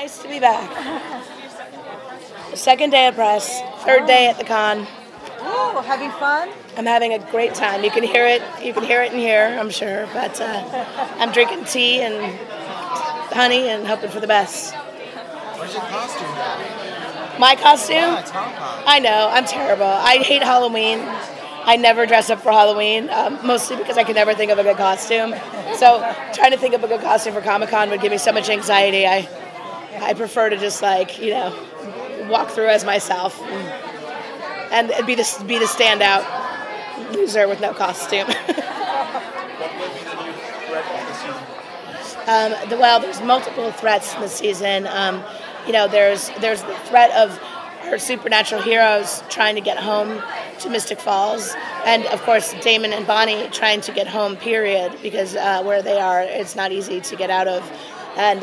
Nice to be back. Second day of press, third day at the con. Oh, having fun? I'm having a great time. You can hear it. You can hear it in here, I'm sure. But I'm drinking tea and honey and hoping for the best. What's your costume? My costume? Yeah, it's Halloween. I know. I'm terrible. I hate Halloween. I never dress up for Halloween, mostly because I can never think of a good costume. So trying to think of a good costume for Comic-Con would give me so much anxiety. I prefer to just walk through as myself and be the standout loser with no costume. Well, there's multiple threats in the season. There's the threat of our supernatural heroes trying to get home to Mystic Falls, and of course Damon and Bonnie trying to get home. Period, because where they are, it's not easy to get out of, and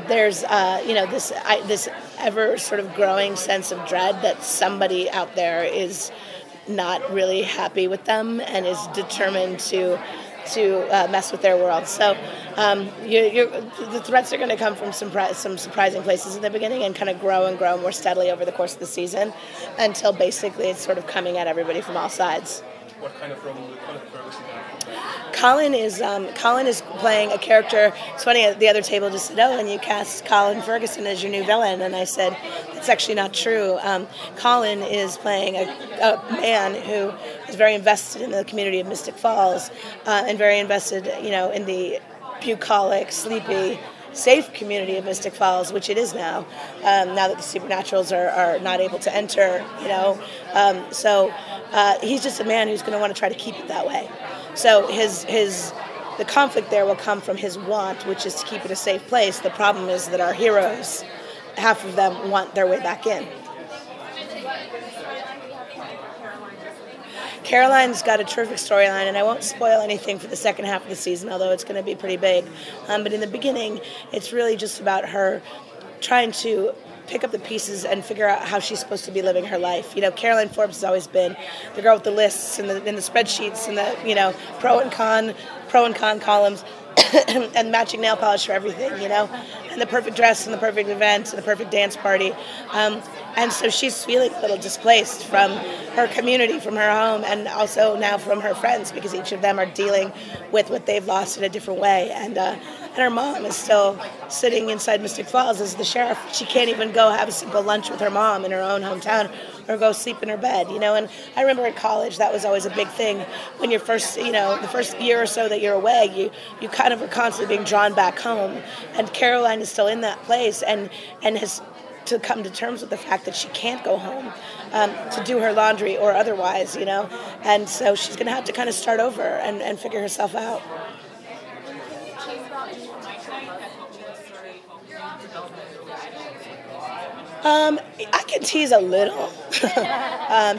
there's this ever sort of growing sense of dread that somebody out there is not really happy with them and is determined to mess with their world. So the threats are going to come from some surprising places in the beginning and kind of grow and grow more steadily over the course of the season until basically it's sort of coming at everybody from all sides. What kind of role will Colin Ferguson have? Colin is playing a character. It's funny, at the other table just said, "Oh, and you cast Colin Ferguson as your new villain," and I said, "That's actually not true. Colin is playing a man who is very invested in the community of Mystic Falls and very invested, in the bucolic, sleepy, safe community of Mystic Falls, which it is now. Now that the supernaturals are not able to enter, so he's just a man who's going to want to try to keep it that way. So the conflict there will come from his want, which is to keep it a safe place. The problem is that our heroes, half of them want their way back in. Caroline's got a terrific storyline, and I won't spoil anything for the second half of the season, although it's going to be pretty big. But in the beginning, it's really just about her trying to pick up the pieces and figure out how she's supposed to be living her life. Caroline Forbes has always been the girl with the lists and the spreadsheets and the pro and con columns and matching nail polish for everything, and the perfect dress and the perfect event and the perfect dance party. And so she's feeling a little displaced from her community, from her home, and also now from her friends, because each of them are dealing with what they've lost in a different way. And her mom is still sitting inside Mystic Falls as the sheriff. She can't even go have a simple lunch with her mom in her own hometown or go sleep in her bed, And I remember at college, that was always a big thing. When you're first, the first year or so that you're away, you kind of are constantly being drawn back home. And Caroline is still in that place and has to come to terms with the fact that she can't go home to do her laundry or otherwise, And so she's going to have to kind of start over and figure herself out. I can tease a little,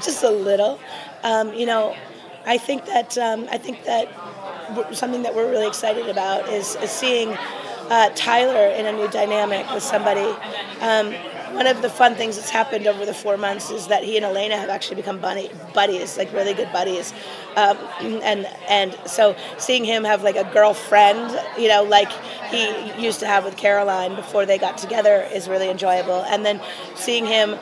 just a little. I think that something that we're really excited about is seeing Tyler in a new dynamic with somebody. One of the fun things that's happened over the 4 months is that he and Elena have actually become buddies, like really good buddies. And so seeing him have like a girlfriend, like he used to have with Caroline before they got together is really enjoyable. And then seeing him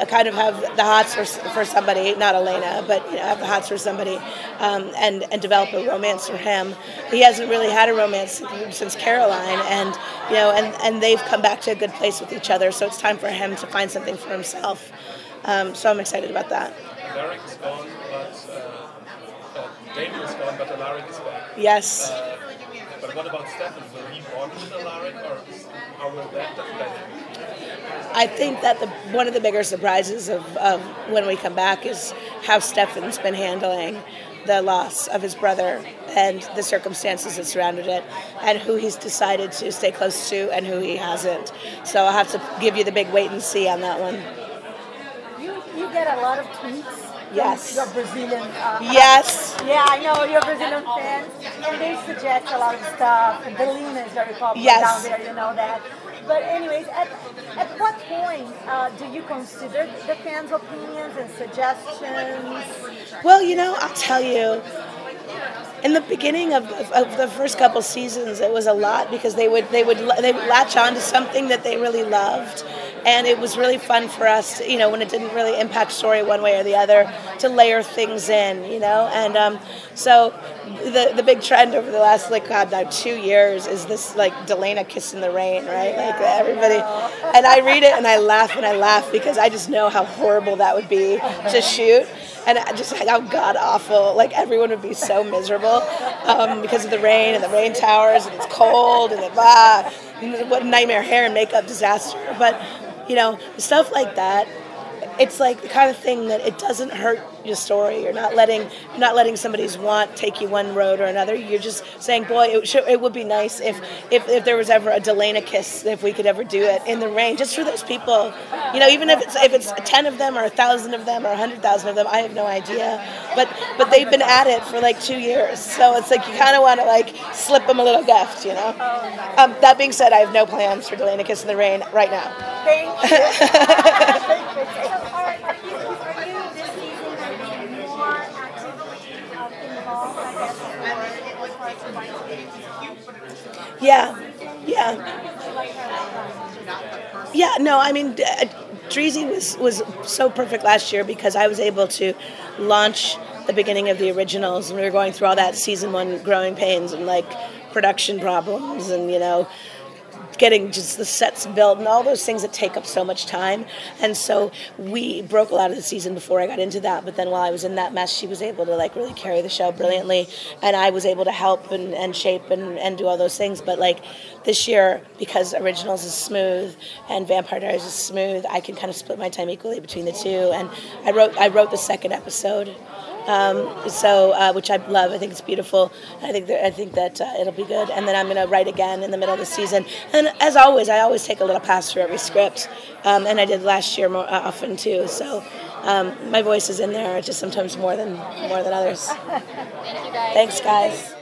kind of have the hots for somebody, not Elena, but have the hots for somebody, and develop a romance for him. He hasn't really had a romance since Caroline, and they've come back to a good place with each other. So it's time for him to find something for himself. So I'm excited about that. Alaric is gone, but Damon is gone, but Alaric is back. Yes. But what about Staffel? Will he bond with Alaric, or how will that play? I think that one of the bigger surprises of when we come back is how Stefan's been handling the loss of his brother and the circumstances that surrounded it, and who he's decided to stay close to and who he hasn't. So I'll have to give you the big wait and see on that one. You get a lot of tweets. Yes. You're Brazilian. Yes. Yeah, I know you're Brazilian fans, and they suggest a lot of stuff. And Belina is very popular Yes. down there, you know that. But anyways, at what point do you consider the fans' opinions and suggestions? Well, I'll tell you, in the beginning of the first couple seasons, it was a lot because they would latch on to something that they really loved, and it was really fun for us to, when it didn't really impact story one way or the other, to layer things in, and so the big trend over the last now 2 years is this Delana Kiss in the Rain, right? Like everybody, and I read it and I laugh because I just know how horrible that would be to shoot. And just how god awful, everyone would be so miserable because of the rain and the rain towers, and it's cold and what nightmare hair and makeup disaster. But stuff like that, it's the kind of thing that it doesn't hurt your story. You're not letting somebody's want take you one road or another. You're just saying, boy, it would be nice if there was ever a Delana Kiss, if we could ever do it in the rain, just for those people. Even if it's 10 of them or 1,000 of them or 100,000 of them, I have no idea. But they've been at it for 2 years, so it's you kind of want to slip them a little gift, That being said, I have no plans for Delana Kiss in the Rain right now. Thank you. Are you this season going to be more actively involved, I guess, Yeah, no, I mean, Dreezy was so perfect last year because I was able to launch the beginning of the originals, and we were going through all that season 1 growing pains and production problems and getting just the sets built and all those things that take up so much time. And so we broke a lot of the season before I got into that, but then while I was in that mess, she was able to really carry the show brilliantly, and I was able to help and shape and do all those things. But this year, because Originals is smooth and Vampire Diaries is smooth, I can kind of split my time equally between the two. And I wrote the second episode, which I love. I think it's beautiful. I think that it'll be good. And then I'm going to write again in the middle of the season. And as always, I always take a little pass through every script, and I did last year more often too. So my voice is in there, just sometimes more than others. Thank you guys. Thanks, guys.